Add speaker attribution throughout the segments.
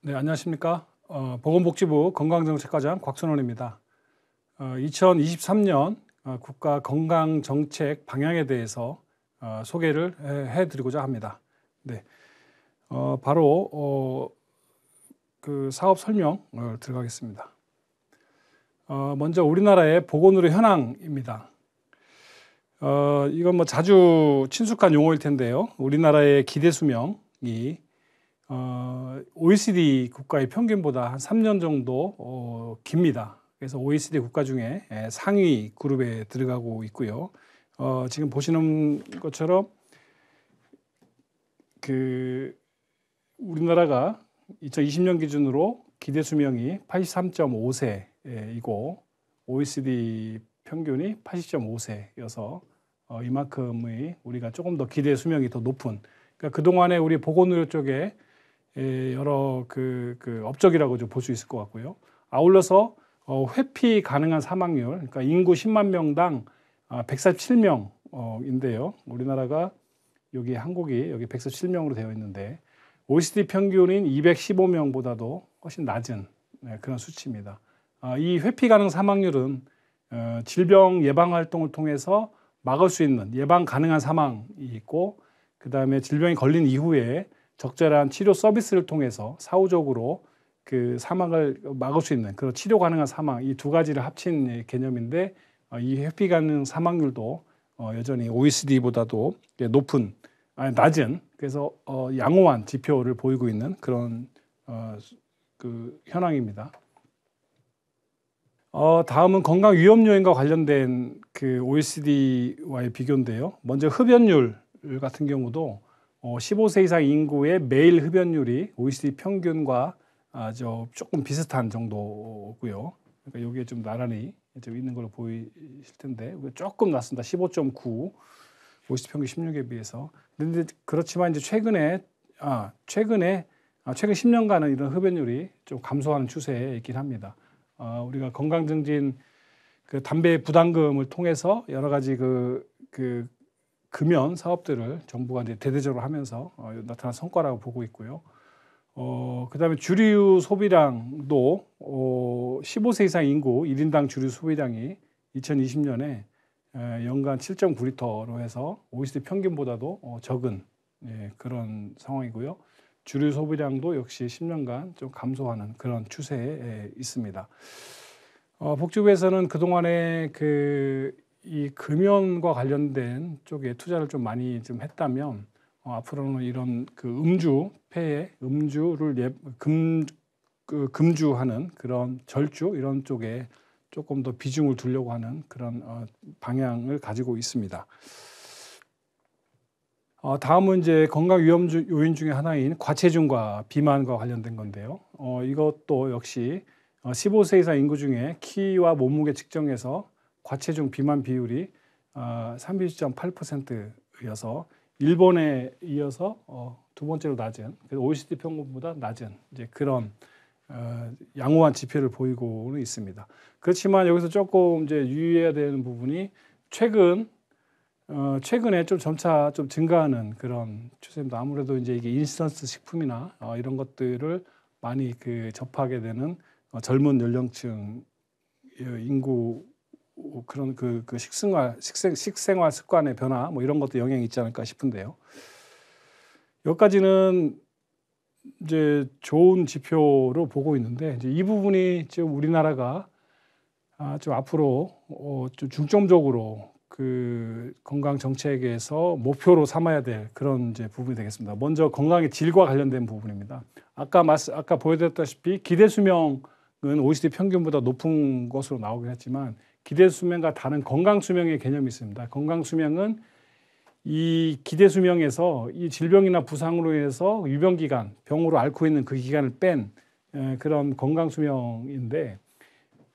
Speaker 1: 네, 안녕하십니까. 보건복지부 건강정책과장 곽순원입니다. 2023년 국가 건강정책 방향에 대해서 소개를 해드리고자 합니다. 네, 바로 그 사업 설명을 들어가겠습니다. 먼저 우리나라의 보건의료 현황입니다. 이건 뭐 자주 친숙한 용어일 텐데요. 우리나라의 기대 수명이 OECD 국가의 평균보다 한 3년 정도 깁니다. 그래서 OECD 국가 중에 상위 그룹에 들어가고 있고요. 지금 보시는 것처럼 우리나라가 2020년 기준으로 기대 수명이 83.5세이고 OECD 평균이 80.5세여서 이만큼의 우리가 조금 더 기대 수명이 더 높은, 그러니까 그동안에 우리 보건의료 쪽에 여러 업적이라고 좀 볼 수 있을 것 같고요. 아울러서 회피 가능한 사망률, 그러니까 인구 10만 명당 147명인데요. 우리나라가 한국이 여기 147명으로 되어 있는데 OECD 평균인 215명보다도 훨씬 낮은 그런 수치입니다. 이 회피 가능 사망률은 질병 예방 활동을 통해서 막을 수 있는 예방 가능한 사망이 있고, 그 다음에 질병이 걸린 이후에 적절한 치료 서비스를 통해서 사후적으로 그 사망을 막을 수 있는 그런 치료 가능한 사망, 이 두 가지를 합친 개념인데, 이 회피 가능 사망률도 여전히 OECD보다도 낮은, 그래서 양호한 지표를 보이고 있는 그런 현황입니다. 다음은 건강 위험 요인과 관련된 그 OECD와의 비교인데요. 먼저 흡연율 같은 경우도 15세 이상 인구의 매일 흡연율이 OECD 평균과 조금 비슷한 정도고요. 그러니까 여기에 좀 나란히 좀 있는 걸로 보이실 텐데 조금 낮습니다. 15.9, OECD 평균 16에 비해서. 근데 그렇지만 이제 최근 10년간은 이런 흡연율이 좀 감소하는 추세에 있긴 합니다. 우리가 건강증진 그 담배 부담금을 통해서 여러 가지 금연 사업들을 정부가 이제 대대적으로 하면서 나타난 성과라고 보고 있고요. 그다음에 주류 소비량도 15세 이상 인구 1인당 주류 소비량이 2020년에 연간 7.9리터로 해서 OECD 평균보다도 적은 그런 상황이고요. 주류 소비량도 역시 10년간 좀 감소하는 그런 추세에 있습니다. 복지부에서는 그동안에 이 금연과 관련된 쪽에 투자를 좀 많이 좀 했다면, 앞으로는 이런 폐해, 음주를 금주하는 그런 절주 이런 쪽에 조금 더 비중을 두려고 하는 그런 방향을 가지고 있습니다. 다음은 이제 건강 위험 요인 중에 하나인 과체중과 비만과 관련된 건데요. 이것도 역시 15세 이상 인구 중에 키와 몸무게 측정해서 과체중 비만 비율이 32.8%여서 일본에 이어서 두 번째로 낮은, 그래서 OECD 평균보다 낮은 이제 그런 양호한 지표를 보이고는 있습니다. 그렇지만 여기서 조금 이제 유의해야 되는 부분이 최근에 좀 점차 좀 증가하는 그런 추세입니다. 아무래도 이제 이게 인스턴트 식품이나 이런 것들을 많이 접하게 되는 젊은 연령층 인구 그런 식생활 습관의 변화 뭐 이런 것도 영향이 있지 않을까 싶은데요. 여기까지는 이제 좋은 지표로 보고 있는데, 이제 이 부분이 지금 우리나라가 좀 앞으로 좀 중점적으로 건강 정책에서 목표로 삼아야 될 그런 이제 부분이 되겠습니다. 먼저 건강의 질과 관련된 부분입니다. 아까 보여드렸다시피 기대 수명은 OECD 평균보다 높은 것으로 나오긴 했지만, 기대 수명과 다른 건강 수명의 개념이 있습니다. 건강 수명은 이 기대 수명에서 이 질병이나 부상으로 인해서 유병 기간, 병으로 앓고 있는 그 기간을 뺀 그런 건강 수명인데,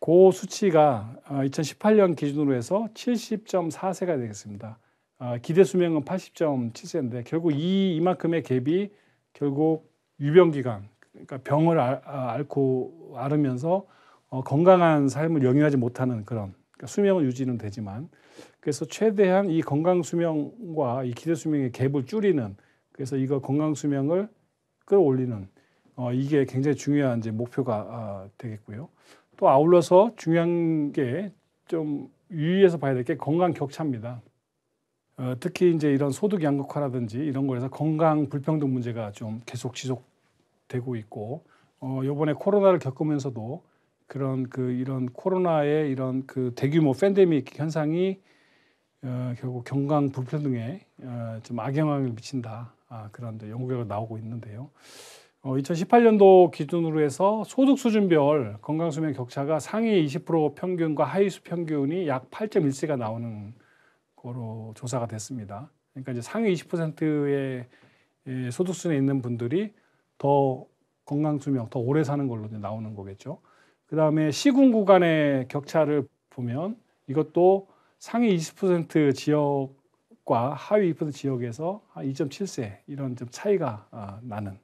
Speaker 1: 그 수치가 2018년 기준으로 해서 70.4세가 되겠습니다. 기대 수명은 80.7세인데 결국 이만큼의 갭이 결국 유병 기간, 그러니까 병을 앓으면서 건강한 삶을 영위하지 못하는 그런, 그러니까 수명은 유지는 되지만, 그래서 최대한 이 건강 수명과 이 기대 수명의 갭을 줄이는, 그래서 이거 건강 수명을 끌어올리는 이게 굉장히 중요한 이제 목표가 되겠고요. 또 아울러서 중요한 게 좀 유의해서 봐야 될 게 건강 격차입니다. 특히 이제 이런 소득 양극화라든지 이런 거에서 건강 불평등 문제가 좀 계속 지속되고 있고, 요번에 코로나를 겪으면서도 그런 이런 코로나의 이런 대규모 팬데믹 현상이 결국 건강 불평등에 좀 악영향을 미친다. 그런 연구 결과가 나오고 있는데요. 2018년도 기준으로 해서 소득 수준별 건강 수명 격차가 상위 20% 평균과 하위 평균이 약 8.1세가 나오는 거로 조사가 됐습니다. 그러니까 이제 상위 20%의 소득 수준에 있는 분들이 더 건강 수명, 더 오래 사는 걸로 나오는 거겠죠. 그 다음에 시군 구간의 격차를 보면 이것도 상위 20% 지역과 하위 2% 지역에서 한 2.7세 이런 좀 차이가 나는,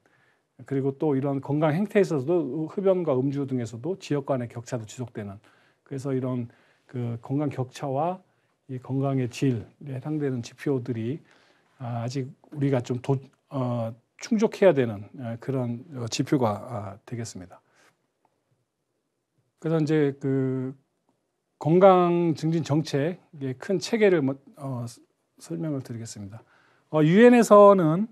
Speaker 1: 그리고 또 이런 건강 행태에서도 흡연과 음주 등에서도 지역 간의 격차도 지속되는, 그래서 이런 건강 격차와 이 건강의 질에 해당되는 지표들이 아직 우리가 좀 충족해야 되는 그런 지표가 되겠습니다. 그래서 이제 건강 증진 정책의 큰 체계를 설명을 드리겠습니다. 유엔에서는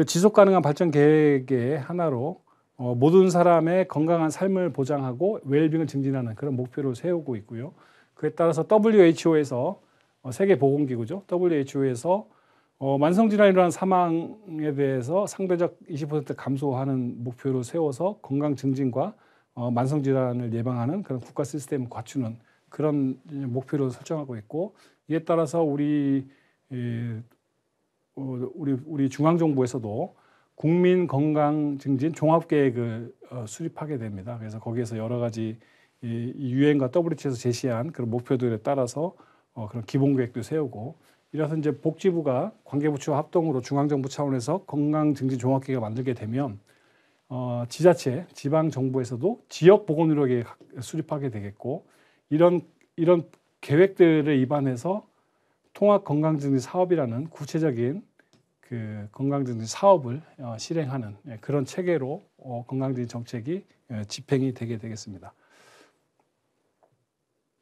Speaker 1: 지속 가능한 발전 계획의 하나로 모든 사람의 건강한 삶을 보장하고 웰빙을 증진하는 그런 목표를 세우고 있고요. 그에 따라서 WHO에서 세계보건기구죠. WHO에서 만성질환으로 인한 사망에 대해서 상대적 20% 감소하는 목표를 세워서 건강 증진과 만성질환을 예방하는 그런 국가 시스템을 갖추는 그런 목표를 설정하고 있고, 이에 따라서 우리 중앙정부에서도 국민 건강 증진 종합계획을 수립하게 됩니다. 그래서 거기에서 여러 가지 유엔과 WHO에서 제시한 그런 목표들에 따라서 그런 기본계획도 세우고, 이래서 이제 복지부가 관계부처와 합동으로 중앙정부 차원에서 건강 증진 종합계획을 만들게 되면 지자체, 지방 정부에서도 지역 보건의료계획 수립하게 되겠고, 이런 계획들을 입안해서 통합 건강증진 사업이라는 구체적인 건강증진 사업을 실행하는 그런 체계로 건강증진 정책이 집행이 되게 되겠습니다.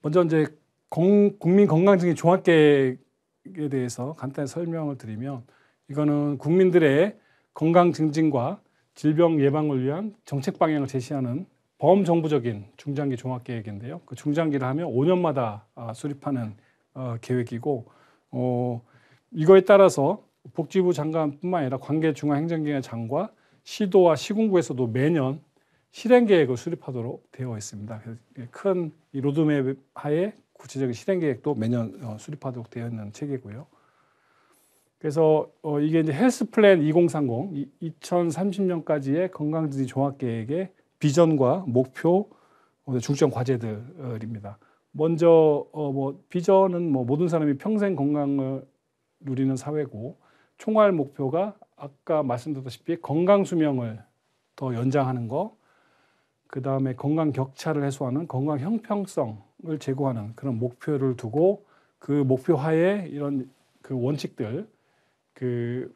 Speaker 1: 먼저 이제 국민 건강증진 종합계획에 대해서 간단히 설명을 드리면, 이거는 국민들의 건강 증진과 질병 예방을 위한 정책 방향을 제시하는 범정부적인 중장기 종합계획인데요. 그 중장기를 하면 5년마다 수립하는 계획이고, 이거에 따라서 복지부 장관뿐만 아니라 관계 중앙행정기관 장과 시도와 시군구에서도 매년 실행계획을 수립하도록 되어 있습니다. 큰 이 로드맵 하에 구체적인 실행계획도 매년 수립하도록 되어 있는 체계고요. 그래서 이게 이제 헬스 플랜 2030, 2030년까지의 건강증진 종합계획의 비전과 목표, 중점 과제들입니다. 먼저 비전은 모든 사람이 평생 건강을 누리는 사회고, 총괄 목표가 아까 말씀드렸다시피 건강 수명을 더 연장하는 거, 그 다음에 건강 격차를 해소하는 건강 형평성을 제고하는 그런 목표를 두고, 그 목표 하에 이런 원칙들,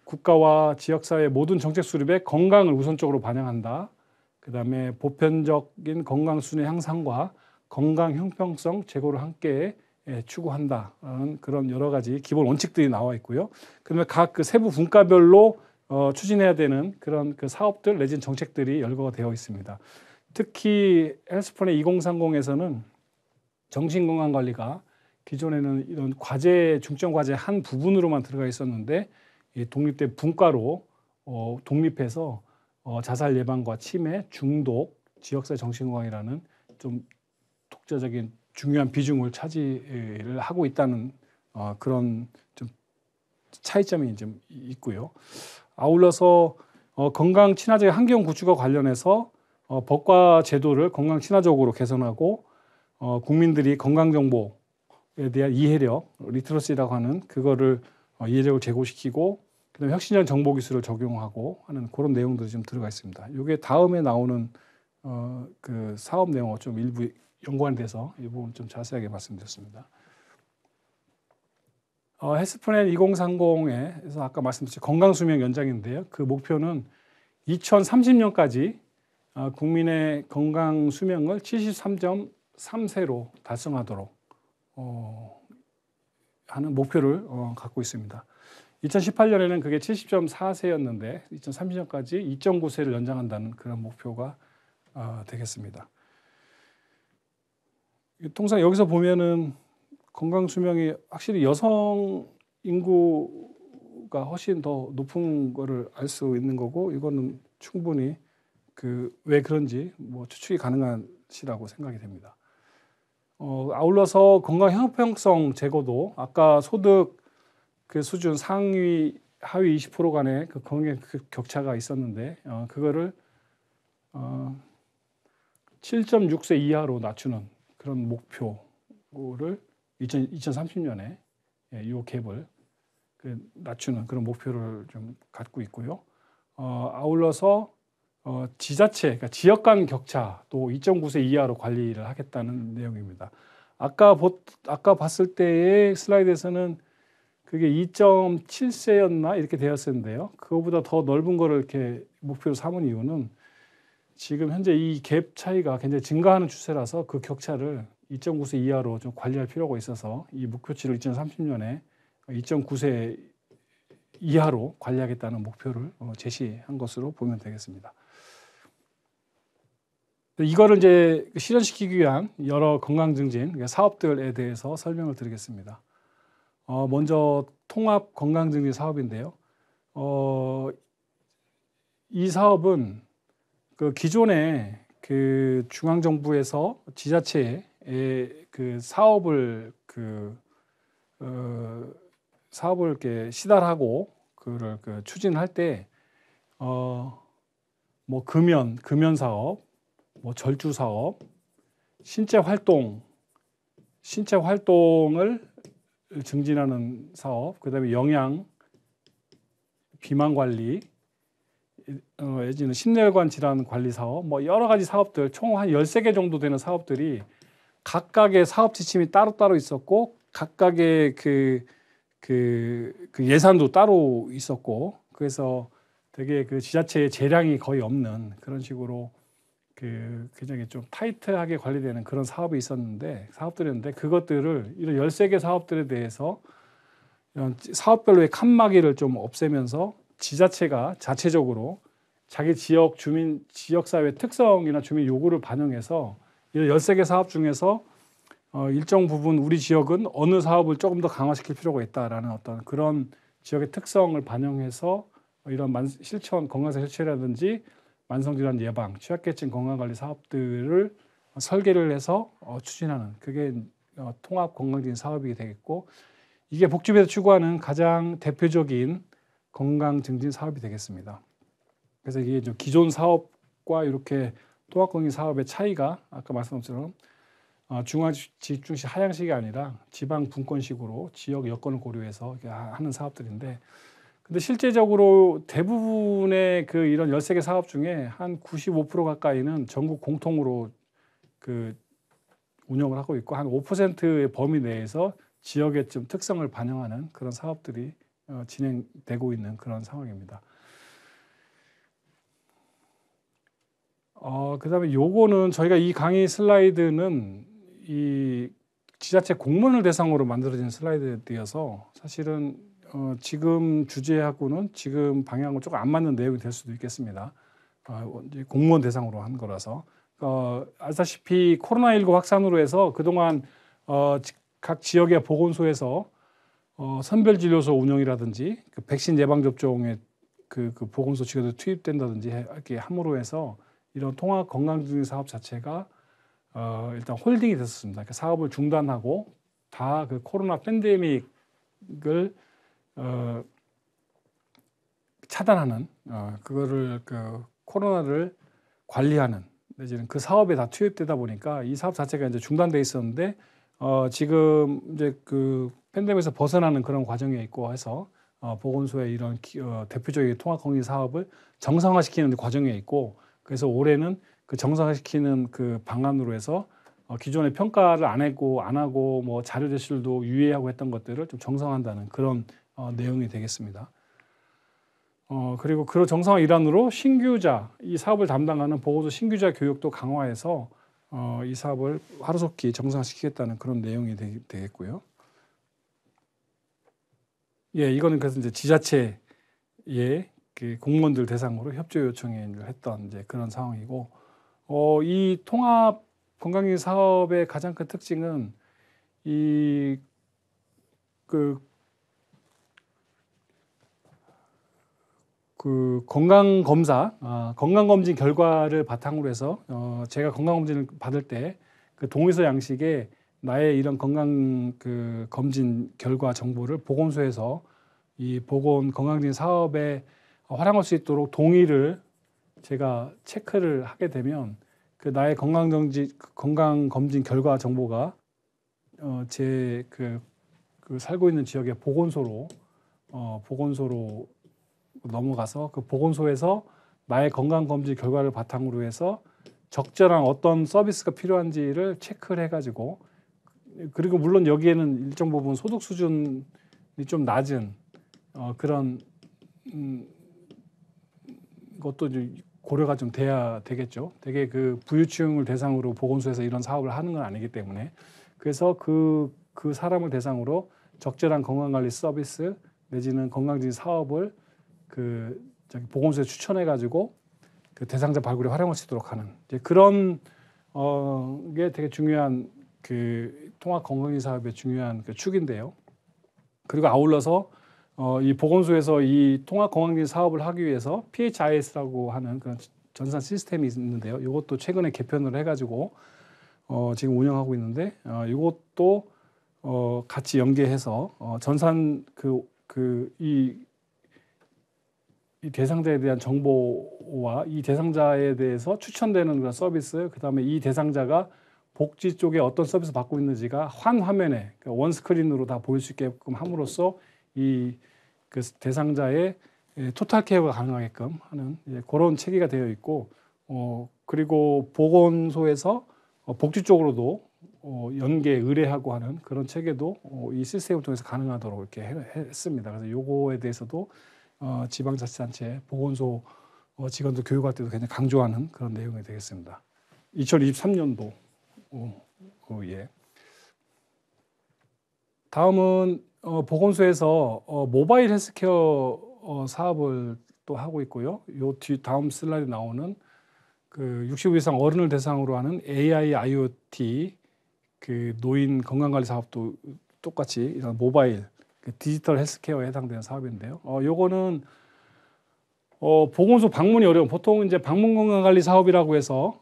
Speaker 1: 국가와 지역사회 모든 정책 수립에 건강을 우선적으로 반영한다. 그 다음에 보편적인 건강 수준의 향상과 건강 형평성 제고를 함께 추구한다라는 그런 여러 가지 기본 원칙들이 나와 있고요. 그다음에 각 세부 분과별로 추진해야 되는 그런 사업들 내지는 정책들이 열거가 되어 있습니다. 특히 헬스플랜 2030에서는 정신건강관리가 기존에는 이런 중점 과제 한 부분으로만 들어가 있었는데, 독립된 분과로 독립해서 자살 예방과 치매, 중독, 지역사회 정신건강이라는 좀 독자적인 중요한 비중을 차지를 하고 있다는 그런 좀 차이점이 좀 있고요. 아울러서 건강 친화적 환경 구축과 관련해서 법과 제도를 건강 친화적으로 개선하고, 국민들이 건강 정보에 대한 이해력, 리트러시라고 하는 그거를 이해력을 제고시키고, 그다음에 혁신적 정보 기술을 적용하고 하는 그런 내용들이 좀 들어가 있습니다. 이게 다음에 나오는 사업 내용과 좀 일부 연관이 돼서 이 부분 좀 자세하게 말씀드렸습니다. 헬스플랜 2030에서 아까 말씀드린 건강 수명 연장인데요. 그 목표는 2030년까지 국민의 건강 수명을 73.3세로 달성하도록 하는 목표를 갖고 있습니다. 2018년에는 그게 70.4세였는데 2030년까지 2.9세를 연장한다는 그런 목표가 되겠습니다. 통상 여기서 보면은 건강 수명이 확실히 여성 인구가 훨씬 더 높은 거를 알 수 있는 거고, 이거는 충분히 왜 그런지 추측이 가능한 시라고 생각이 됩니다. 아울러서 건강 형평성 제고도 아까 소득 그 수준 상위 하위 20% 간의 그 건강 격차가 있었는데 그거를 7.6세 이하로 낮추는 그런 목표를 2030년에 이 갭을 낮추는 그런 목표를 좀 갖고 있고요. 아울러서 지자체, 그러니까 지역 간 격차도 2.9세 이하로 관리를 하겠다는 내용입니다. 아까 봤을 때의 슬라이드에서는 그게 2.7세였나 이렇게 되었었는데요. 그거보다 더 넓은 거를 이렇게 목표로 삼은 이유는 지금 현재 이 갭 차이가 굉장히 증가하는 추세라서 그 격차를 2.9세 이하로 좀 관리할 필요가 있어서 이 목표치를 2030년에 2.9세 이하로 관리하겠다는 목표를 제시한 것으로 보면 되겠습니다. 이거를 이제 실현시키기 위한 여러 건강 증진 사업들에 대해서 설명을 드리겠습니다. 먼저 통합 건강 증진 사업인데요. 이 사업은 그 기존에 그 중앙 정부에서 지자체에 그 사업을 사업을 이렇게 시달하고 그를 추진할 때 금연 사업, 절주 사업, 신체 활동을 증진하는 사업, 그다음에 영양, 비만 관리, 예전에 심혈관 질환 관리 사업, 여러 가지 사업들 총 한 13개 정도 되는 사업들이 각각의 사업 지침이 따로따로 있었고 각각의 그 예산도 따로 있었고, 그래서 되게 그 지자체의 재량이 거의 없는 그런 식으로 굉장히 좀 타이트하게 관리되는 그런 사업들이었는데 그것들을 이런 13개 사업들에 대해서 이런 사업별로의 칸막이를 좀 없애면서 지자체가 자체적으로 자기 지역사회 특성이나 주민 요구를 반영해서 이런 13개 사업 중에서 일정 부분 우리 지역은 어느 사업을 조금 더 강화시킬 필요가 있다라는 어떤 그런 지역의 특성을 반영해서 이런 건강사 실천이라든지 만성질환 예방, 취약계층 건강관리 사업들을 설계를 해서 추진하는 그게 통합 건강증진 사업이 되겠고, 이게 복지부에서 추구하는 가장 대표적인 건강증진 사업이 되겠습니다. 그래서 이게 좀 기존 사업과 이렇게 통합건강 사업의 차이가 아까 말씀드린 것처럼 중앙집중식 하향식이 아니라 지방 분권식으로 지역 여건을 고려해서 하는 사업들인데, 근데 실제적으로 대부분의 이런 13개 사업 중에 한 95% 가까이는 전국 공통으로 운영을 하고 있고, 한 5%의 범위 내에서 지역의 좀 특성을 반영하는 그런 사업들이 진행되고 있는 그런 상황입니다. 그다음에 요거는 저희가 이 강의 슬라이드는 이 지자체 공무원을 대상으로 만들어진 슬라이드여서 사실은 지금 주제하고는 지금 방향하고 조금 안 맞는 내용이 될 수도 있겠습니다. 공무원 대상으로 한 거라서. 아시다시피 코로나19 확산으로 해서 그동안 각 지역의 보건소에서 선별진료소 운영이라든지 백신 예방접종에 그 보건소 직원들 투입된다든지 이렇게 함으로 해서 이런 통합 건강증진 사업 자체가 일단 홀딩이 됐었습니다. 그러니까 사업을 중단하고 다 코로나 팬데믹을 차단하는 그거를 코로나를 관리하는 내지는 그 사업에 다 투입되다 보니까 이 사업 자체가 이제 중단돼 있었는데 지금 이제 팬데믹에서 벗어나는 그런 과정에 있고 해서 보건소의 이런 대표적인 통합 건강 사업을 정상화시키는 과정에 있고, 그래서 올해는 그 정상화시키는 그 방안으로 해서 기존의 평가를 안 하고 자료 제출도 유예하고 했던 것들을 좀 정상화한다는 그런 내용이 되겠습니다. 그리고 그 정상화 일환으로 신규자, 이 사업을 담당하는 보건소 신규자 교육도 강화해서 이 사업을 하루속히 정상화시키겠다는 그런 내용이 되겠고요. 예, 이거는 그래서 이제 지자체의 그 공무원들 대상으로 협조 요청을 했던 이제 그런 상황이고, 이 통합 건강유지 사업의 가장 큰 특징은 그 건강검사, 건강검진 결과를 바탕으로 해서 제가 건강검진을 받을 때 그 동의서 양식에 나의 이런 건강 그 검진 결과 정보를 보건소에서 이 보건 건강검진 사업에 활용할 수 있도록 동의를 제가 체크를 하게 되면 그 나의 건강검진 결과 정보가 제 그 살고 있는 지역의 보건소로 넘어가서 그 보건소에서 나의 건강검진 결과를 바탕으로 해서 적절한 어떤 서비스가 필요한지를 체크를 해가지고, 그리고 물론 여기에는 일정 부분 소득 수준이 좀 낮은 그런 것도 고려가 좀 돼야 되겠죠. 되게 그 부유층을 대상으로 보건소에서 이런 사업을 하는 건 아니기 때문에, 그래서 그 사람을 대상으로 적절한 건강관리 서비스 내지는 건강증진 사업을 보건소에 추천해가지고 그 대상자 발굴에 활용할 수 있도록 하는 이제 그런 게 되게 중요한 그 통합 건강유지 사업의 중요한 그 축인데요. 그리고 아울러서 이 보건소에서 이 통합 건강유지 사업을 하기 위해서 PHIS라고 하는 그런 전산 시스템이 있는데요. 이것도 최근에 개편을 해가지고 지금 운영하고 있는데, 이것도 같이 연계해서 전산 이 대상자에 대한 정보와 이 대상자에 대해서 추천되는 그런 서비스, 그 다음에 이 대상자가 복지 쪽에 어떤 서비스 받고 있는지가 한 화면에 원 스크린으로 다 보일 수 있게끔 함으로써 이 그 대상자의 토탈 케어가 가능하게끔 하는 그런 체계가 되어 있고, 그리고 보건소에서 복지 쪽으로도 연계 의뢰하고 하는 그런 체계도 이 시스템을 통해서 가능하도록 이렇게 했습니다. 그래서 요거에 대해서도 지방자치단체 보건소 직원들 교육할 때도 굉장히 강조하는 그런 내용이 되겠습니다. 2023년도 예. 다음은 보건소에서 모바일 헬스케어 사업을 또 하고 있고요. 요 다음 슬라이드에 나오는 그 65 이상 어른을 대상으로 하는 AI, IoT 그 노인 건강관리 사업도 똑같이 이런 모바일 디지털 헬스케어에 해당되는 사업인데요. 요거는 보건소 방문이 어려운, 보통 이제 방문 건강관리 사업이라고 해서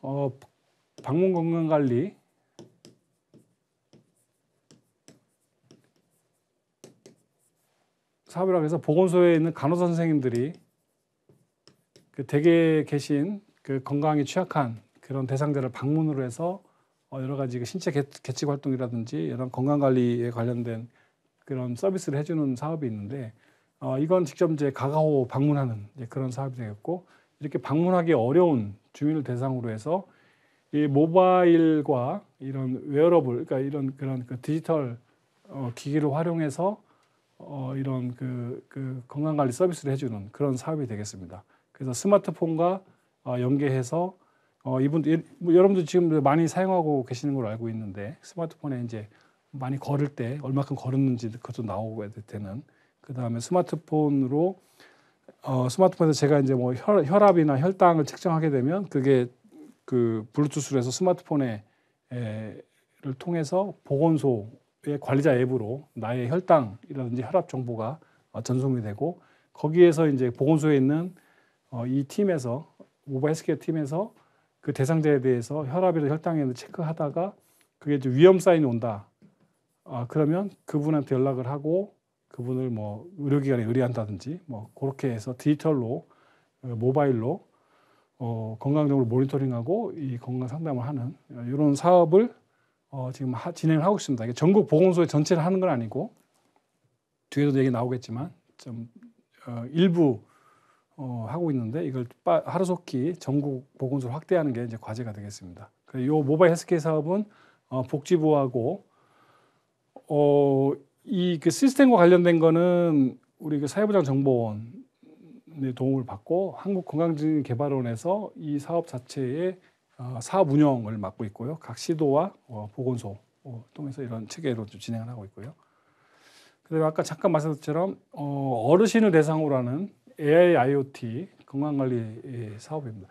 Speaker 1: 방문 건강관리 사업이라고 해서 보건소에 있는 간호사 선생님들이 그 댁에 계신 그 건강에 취약한 그런 대상자를 방문으로 해서 여러 가지 그 신체 계측 활동이라든지 이런 건강관리에 관련된 그런 서비스를 해주는 사업이 있는데, 이건 직접 이제 가가호 방문하는 그런 사업이 되겠고, 이렇게 방문하기 어려운 주민을 대상으로 해서 이 모바일과 이런 웨어러블, 그러니까 이런 그런 그 디지털 기기를 활용해서 이런 그 건강관리 서비스를 해주는 그런 사업이 되겠습니다. 그래서 스마트폰과 연계해서 여러분들 지금 많이 사용하고 계시는 걸로 알고 있는데, 스마트폰에 이제 많이 걸을 때 얼마큼 걸었는지 그것도 나오게 되는, 그 다음에 스마트폰에서 제가 이제 뭐 혈압이나 혈당을 측정하게 되면 그게 그 블루투스로 해서 스마트폰을 통해서 보건소의 관리자 앱으로 나의 혈당이라든지 혈압 정보가 전송이 되고, 거기에서 이제 보건소에 있는 이 팀에서 모바일 헬스케어 팀에서 그 대상자에 대해서 혈압이나 혈당을 체크하다가 그게 이제 위험 사인이 온다. 그러면 그분한테 연락을 하고 그분을 뭐 의료기관에 의뢰한다든지 뭐 그렇게 해서 디지털로 모바일로 건강적으로 모니터링하고 이 건강 상담을 하는 이런 사업을 지금 진행을 하고 있습니다. 이게 전국 보건소의 전체를 하는 건 아니고 뒤에도 얘기 나오겠지만 좀 일부 하고 있는데, 이걸 하루속히 전국 보건소를 확대하는 게 이제 과제가 되겠습니다. 이 모바일 헬스케어 사업은 복지부하고 이 그 시스템과 관련된 거는 우리 그 사회보장정보원하고 도움을 받고 한국건강증진개발원에서 이 사업 자체의 사업 운영을 맡고 있고요. 각 시도와 보건소 통해서 이런 체계로 진행을 하고 있고요. 그리고 아까 잠깐 말씀드린 것처럼 어르신을 대상으로 하는 AI IoT 건강관리 사업입니다.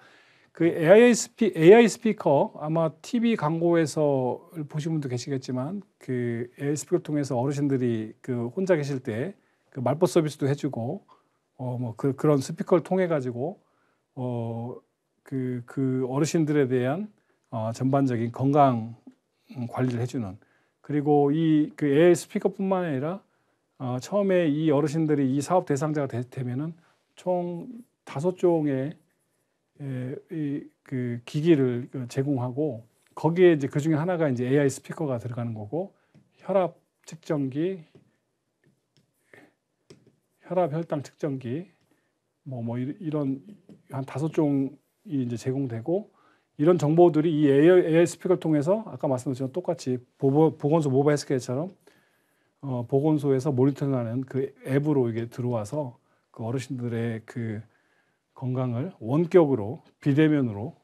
Speaker 1: 그 AI 스피커 아마 TV 광고에서 보신 분도 계시겠지만 그 AI 스피커를 통해서 어르신들이 그 혼자 계실 때 그 말벗 서비스도 해주고 그런 스피커를 통해 가지고 그 어르신들에 대한 전반적인 건강 관리를 해주는, 그리고 그 AI 스피커뿐만 아니라 처음에 이 어르신들이 이 사업 대상자가 되면은 총 5종의 그 기기를 제공하고, 거기에 이제 그 중에 하나가 이제 AI 스피커가 들어가는 거고, 혈압 측정기, 혈압 혈당 측정기, 이런 한 5종이 이제 제공되고, 이런 정보들이 이 AI 스피커를 통해서 아까 말씀드린 똑같이 보건소 모바일 스캐너처럼 보건소에서 모니터링하는 그 앱으로 이게 들어와서 그 어르신들의 그 건강을 원격으로 비대면으로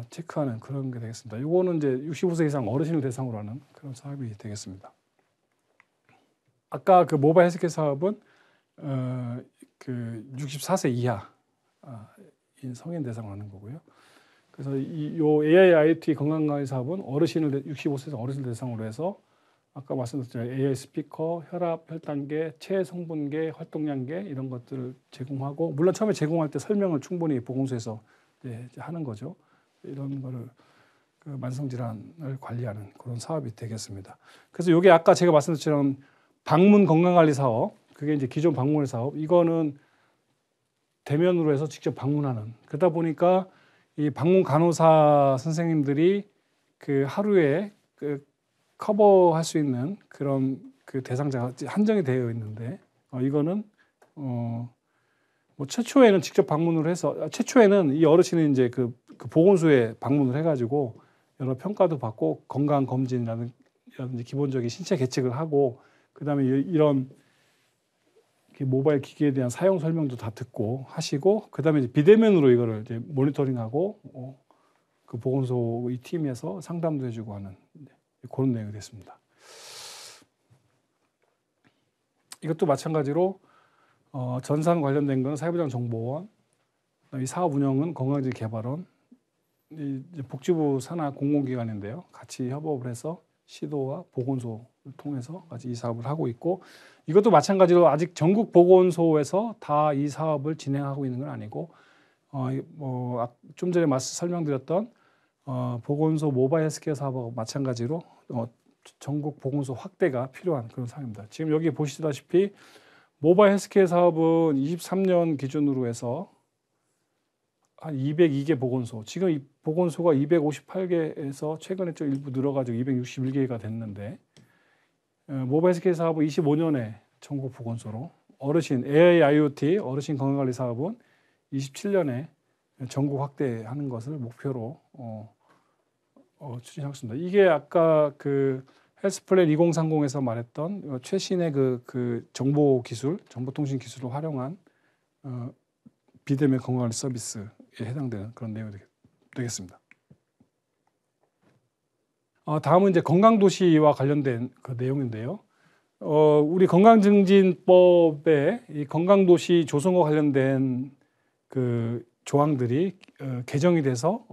Speaker 1: 체크하는 그런 게 되겠습니다. 이거는 이제 65세 이상 어르신을 대상으로 하는 그런 사업이 되겠습니다. 아까 그 모바일 헬스케어 사업은 그 64세 이하인 성인 대상으로 하는 거고요. 그래서 요 AI IoT 건강관리 사업은 65세 이상 어르신 대상으로 해서 아까 말씀드렸죠. AI 스피커, 혈압, 혈당계, 체성분계, 활동량계 이런 것들을 제공하고, 물론 처음에 제공할 때 설명을 충분히 보건소에서 이제 하는 거죠. 이런 거를 그 만성질환을 관리하는 그런 사업이 되겠습니다. 그래서 이게 아까 제가 말씀드린 것처럼 방문 건강관리 사업, 그게 이제 기존 방문 사업, 이거는 대면으로 해서 직접 방문하는, 그러다 보니까 이 방문 간호사 선생님들이 그 하루에 그 커버할 수 있는 그런 그 대상자가 한정이 되어 있는데, 이거는 최초에는 직접 방문을 해서, 최초에는 이 어르신이 이제 그 보건소에 방문을 해가지고 여러 평가도 받고 건강 검진이라든지 기본적인 신체 계측을 하고, 그다음에 이런 모바일 기기에 대한 사용 설명도 다 듣고 하시고, 그다음에 이제 비대면으로 이거를 이제 모니터링하고 그 보건소 이 팀에서 상담도 해주고 하는 그런 내용이 됐습니다. 이것도 마찬가지로 전산 관련된 건 사회보장정보원, 이 사업 운영은 건강증진개발원, 이제 복지부 산하 공공기관인데요. 같이 협업을 해서 시도와 보건소를 통해서 같이 이 사업을 하고 있고, 이것도 마찬가지로 아직 전국 보건소에서 다 이 사업을 진행하고 있는 건 아니고, 좀 전에 설명드렸던 보건소 모바일 헬스케어 사업하고 마찬가지로 전국 보건소 확대가 필요한 그런 상황입니다. 지금 여기 보시다시피 모바일 헬스케어 사업은 23년 기준으로 해서 한 202개 보건소, 지금 이 보건소가 258개에서 최근에 좀 일부 늘어가지고 261개가 됐는데, 모바일 헬스케어 사업은 25년에 전국 보건소로, AI IoT 어르신 건강관리 사업은 27년에 전국 확대하는 것을 목표로 추진하고 있습니다. 이게 아까 그 헬스플랜 2030에서 말했던 최신의 그 정보 기술, 정보통신 기술을 활용한 비대면 건강관리 서비스에 해당되는 그런 내용이 되겠습니다. 다음은 이제 건강도시와 관련된 그 내용인데요. 우리 건강증진법에 이 건강도시 조성과 관련된 그 조항들이 개정이 돼서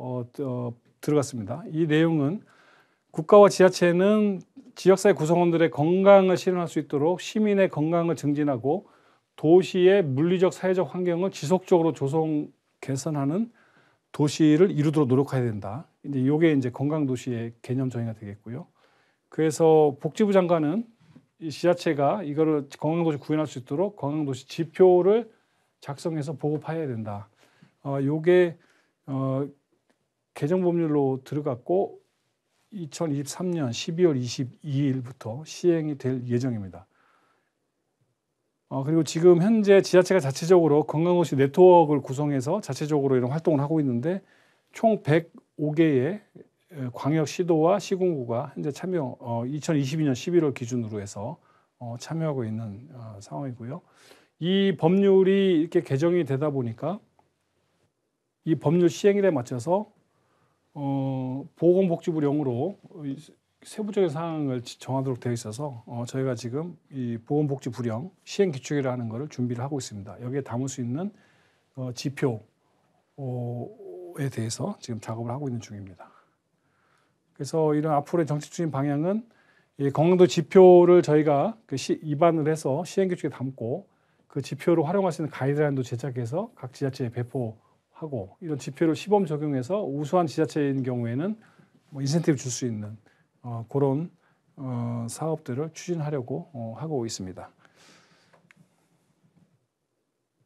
Speaker 1: 들어갔습니다. 이 내용은 국가와 지자체는 지역사회 구성원들의 건강을 실현할 수 있도록 시민의 건강을 증진하고 도시의 물리적 사회적 환경을 지속적으로 조성 개선하는 도시를 이루도록 노력해야 된다. 이제 이게 이제 건강도시의 개념 정의가 되겠고요. 그래서 복지부 장관은 이 지자체가 이거를 건강도시 구현할 수 있도록 건강도시 지표를 작성해서 보급해야 된다. 요게 개정법률로 들어갔고 2023년 12월 22일부터 시행이 될 예정입니다. 그리고 지금 현재 지자체가 자체적으로 건강도시 네트워크를 구성해서 자체적으로 이런 활동을 하고 있는데, 총 105개의 광역 시도와 시군구가 현재 2022년 11월 기준으로 해서 참여하고 있는 상황이고요. 이 법률이 이렇게 개정이 되다 보니까 이 법률 시행일에 맞춰서 보건복지부령으로 세부적인 사항을 정하도록 되어 있어서 저희가 지금 이 보건복지부령 시행규칙이라는 것을 준비를 하고 있습니다. 여기에 담을 수 있는 지표에 대해서 지금 작업을 하고 있는 중입니다. 그래서 이런 앞으로의 정책적인 방향은 이 건강도 지표를 저희가 입안을 해서 시행규칙에 담고 그 지표를 활용할 수 있는 가이드라인도 제작해서 각 지자체에 배포하고 이런 지표를 시범 적용해서 우수한 지자체인 경우에는 뭐 인센티브 줄 수 있는 그런 사업들을 추진하려고 하고 있습니다.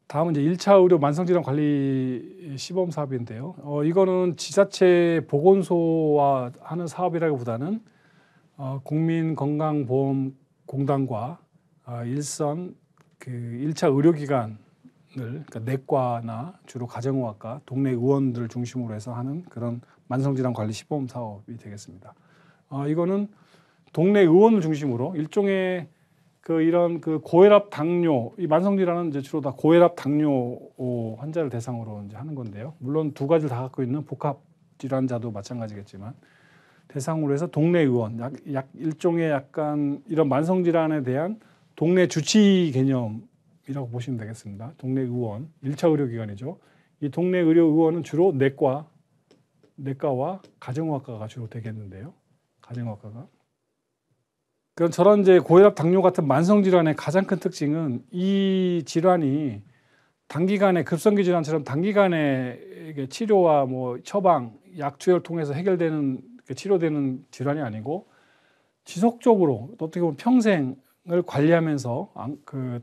Speaker 1: 다음은 이제 1차 의료 만성질환 관리 시범 사업인데요. 이거는 지자체 보건소와 하는 사업이라기보다는 국민건강보험공단과 일선 그 1차 의료기관을 그러니까 내과나 주로 가정의학과 동네 의원들 중심으로 해서 하는 그런 만성질환 관리 시범 사업이 되겠습니다. 이거는 동네 의원을 중심으로 일종의 이런 고혈압 당뇨, 이 만성질환은 이제 주로 다 고혈압 당뇨 환자를 대상으로 이제 하는 건데요. 물론 두 가지를 다 갖고 있는 복합 질환자도 마찬가지겠지만 대상으로 해서 동네 의원, 일종의 약간 이런 만성질환에 대한 동네 주치 개념이라고 보시면 되겠습니다. 동네 의원, 1차 의료기관이죠. 이 동네 의료의원은 주로 내과와 가정의학과가 주로 되겠는데요. 가정의학과가. 그런 저런 이제 고혈압 당뇨 같은 만성 질환의 가장 큰 특징은 이 질환이 단기간에 급성기 질환처럼 단기간에 치료와 뭐 처방, 약 투여를 통해서 해결되는 치료되는 질환이 아니고 지속적으로 어떻게 보면 평생을 관리하면서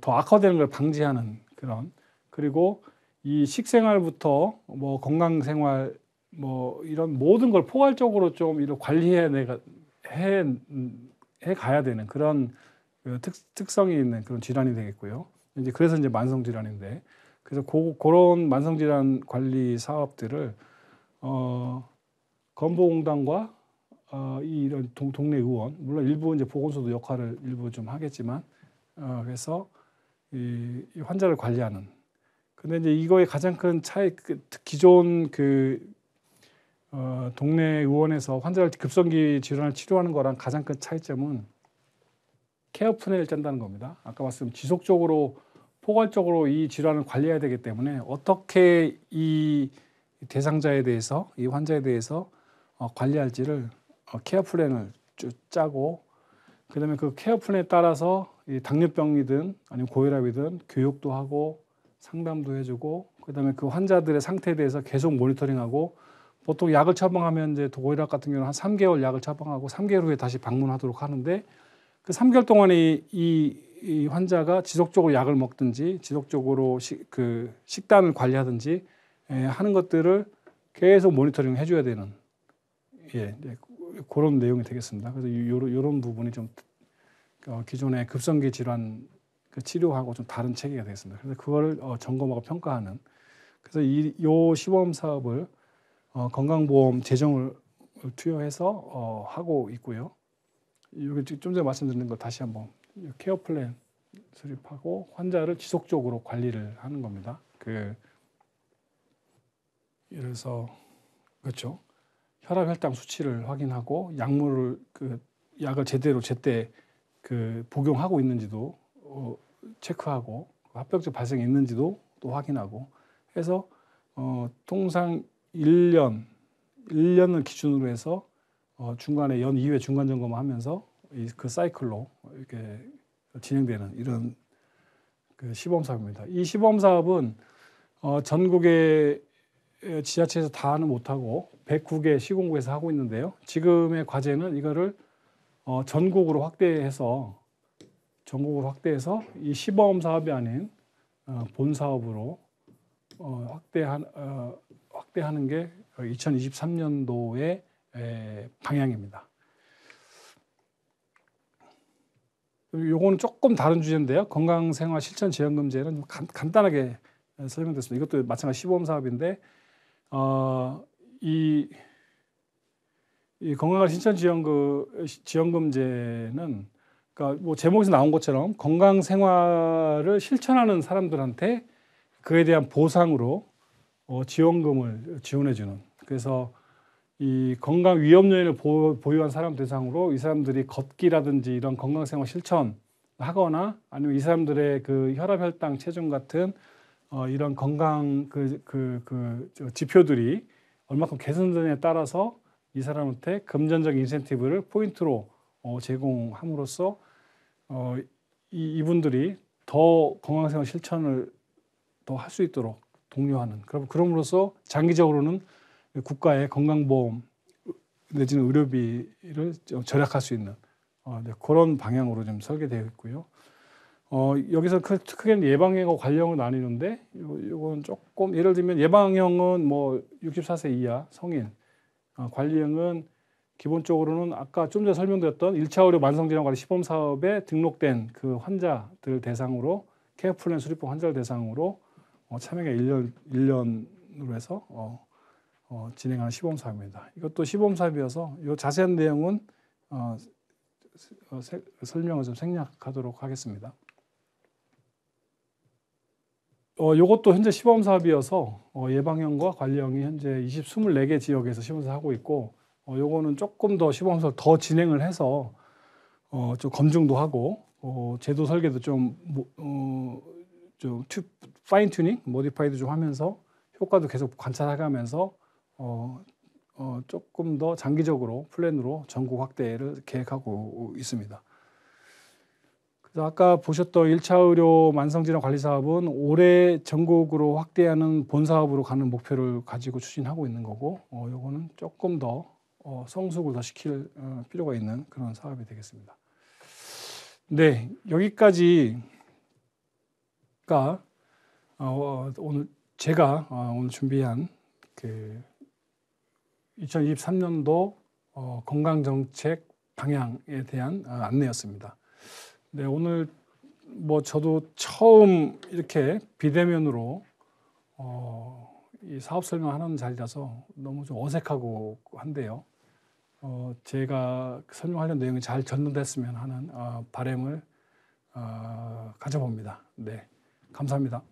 Speaker 1: 더 악화되는 걸 방지하는 그런 그리고 이 식생활부터 뭐 건강생활 뭐 이런 모든 걸 포괄적으로 좀 이런 관리해 가야 되는 그런 특성이 있는 그런 질환이 되겠고요. 이제 그래서 이제 만성 질환인데 그래서 그런 만성 질환 관리 사업들을 건보공단과 이런 동네 의원 물론 일부 이제 보건소도 역할을 일부 좀 하겠지만 그래서 이 환자를 관리하는 근데 이제 이거의 가장 큰 차이 기존 동네 의원에서 환자를 급성기 질환을 치료하는 거랑 가장 큰 차이점은 케어 플랜을 짠다는 겁니다. 아까 말씀 지속적으로 포괄적으로 이 질환을 관리해야 되기 때문에 어떻게 이 대상자에 대해서 이 환자에 대해서 관리할지를 케어 플랜을 짜고 그다음에 그 케어 플랜에 따라서 이 당뇨병이든 아니면 고혈압이든 교육도 하고 상담도 해주고 그다음에 그 환자들의 상태에 대해서 계속 모니터링하고 보통 약을 처방하면 이제 고혈압 같은 경우는 한 3개월 약을 처방하고 3개월 후에 다시 방문하도록 하는데 그 3개월 동안에 이 환자가 지속적으로 약을 먹든지 지속적으로 식단을 관리하든지 하는 것들을 계속 모니터링 해줘야 되는 그런 내용이 되겠습니다. 그래서 이런 부분이 좀 기존의 급성기 질환 치료하고 좀 다른 체계가 되겠습니다. 그래서 그거를 점검하고 평가하는 그래서 이 시범 사업을 건강보험 재정을 투여해서 하고 있고요. 여기 좀 전에 말씀드린 거 다시 한번 케어 플랜 수립하고 환자를 지속적으로 관리를 하는 겁니다. 예를 들어서 그렇죠. 혈압 혈당 수치를 확인하고 약물을 약을 제때 복용하고 있는지도 체크하고 합병증 발생이 있는지도 또 확인하고 해서 통상 1년을 기준으로 해서 중간에 연 2회 중간 점검을 하면서 그 사이클로 이렇게 진행되는 이런 시범 사업입니다. 이 시범 사업은 전국의 지자체에서 다는 못하고 109개 시군구에서 하고 있는데요. 지금의 과제는 이거를 전국으로 확대해서 이 시범 사업이 아닌 본 사업으로 확대하는 게 2023년도의 방향입니다. 요거는 조금 다른 주제인데요. 건강생활 실천 지원금제는 간단하게 설명됐습니다. 이것도 마찬가지 시범 사업인데 이 건강생활 실천 지원금제는 그러니까 뭐 제목에서 나온 것처럼 건강 생활을 실천하는 사람들한테 그에 대한 보상으로 지원금을 지원해 주는. 그래서 이 건강 위험 요인을 보유한 사람 대상으로 이 사람들이 걷기라든지 이런 건강 생활 실천 하거나 아니면 이 사람들의 그 혈압, 혈당, 체중 같은 이런 건강 지표들이 얼마큼 개선되느냐에 따라서 이 사람한테 금전적 인센티브를 포인트로 제공함으로써 이분들이 더 건강생활 실천을 더 할 수 있도록 독려하는, 그럼으로써 장기적으로는 국가의 건강보험 내지는 의료비를 절약할 수 있는 그런 방향으로 좀 설계되어 있고요. 여기서 크게는 예방형과 관리형을 나뉘는데, 요건 조금 예를 들면 예방형은 뭐 64세 이하 성인, 관리형은 기본적으로는 아까 좀 전에 설명드렸던 1차 의료 만성질환관리 시범사업에 등록된 그 환자들 대상으로 케어플랜 수립법 환자를 대상으로 참여가 1년으로 해서 진행하는 시범사업입니다. 이것도 시범사업이어서 이 자세한 내용은 설명을 좀 생략하도록 하겠습니다. 이것도 현재 시범사업이어서 예방형과 관리형이 현재 24개 지역에서 시범사업 하고 있고, 요거는 조금 더 시범사업 더 진행을 해서 좀 검증도 하고 제도 설계도 좀 파인 튜닝, 모디파이드 좀 하면서 효과도 계속 관찰해가면서 조금 더 장기적으로 플랜으로 전국 확대를 계획하고 있습니다. 그래서 아까 보셨던 1차 의료 만성질환 관리 사업은 올해 전국으로 확대하는 본사업으로 가는 목표를 가지고 추진하고 있는 거고, 요거는 조금 더 성숙을 더 시킬 필요가 있는 그런 사업이 되겠습니다. 네, 여기까지가 오늘 제가 오늘 준비한 그 2023년도 건강정책 방향에 대한 안내였습니다. 네, 오늘 뭐 저도 처음 이렇게 비대면으로 이 사업 설명하는 자리라서 너무 좀 어색하고 한데요. 제가 설명하려는 내용이 잘 전달됐으면 하는 바람을 가져봅니다. 네, 감사합니다.